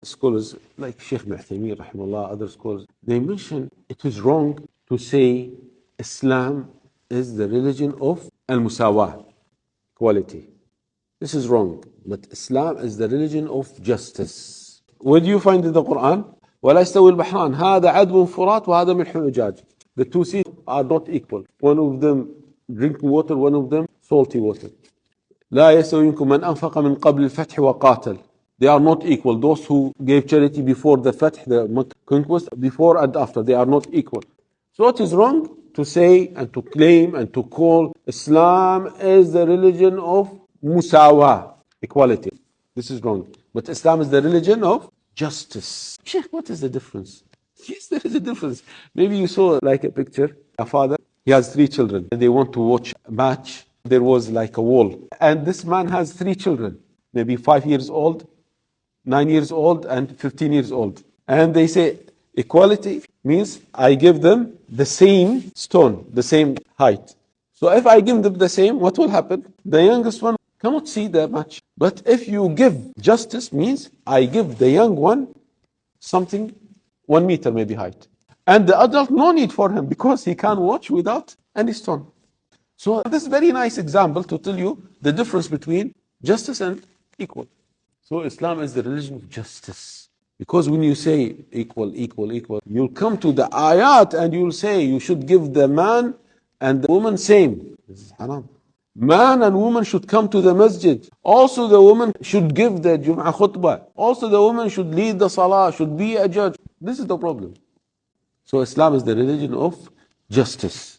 scholars like Sheikh Mu'thamir, rahimahullah, other scholars, they mention it is wrong to say Islam is the religion of al-musawah, equality. This is wrong. But Islam is the religion of justice. Where do you find in the Quran? وَلَا يَسْتَوِي الْبَحْرَانِ هَذَا عَذْبٌ فُرَاتٌ وَهَذَا مِلْحٌ أُجَاجٌ. The two seas are not equal. One of them drinking water, one of them salty water. لا يستوي منكم من أنفق من قبل الفتح وقاتل. They are not equal. Those who gave charity before the Fath, the conquest, before and after, they are not equal. So it is wrong to say and to claim and to call Islam is the religion of musawa, equality. This is wrong. But Islam is the religion of justice. Sheikh, what is the difference? Yes, there is a difference. Maybe you saw like a picture, a father, he has 3 children, and they want to watch a match. There was like a wall. And this man has 3 children, maybe 5 years old, 9 years old, and 15 years old. And they say equality means I give them the same stone, the same height. So if I give them the same, what will happen? The youngest one cannot see the match. But if you give justice, means I give the young one something 1 meter maybe height. And the adult, no need for him because he can watch without any stone. So this is a very nice example to tell you the difference between justice and equal. So Islam is the religion of justice. Because when you say equal, equal, equal, you'll come to the ayat and you'll say you should give the man and the woman same. This is haram. Man and woman should come to the masjid. Also the woman should give the Jum'ah khutbah. Also the woman should lead the salah, should be a judge. This is the problem. So Islam is the religion of justice.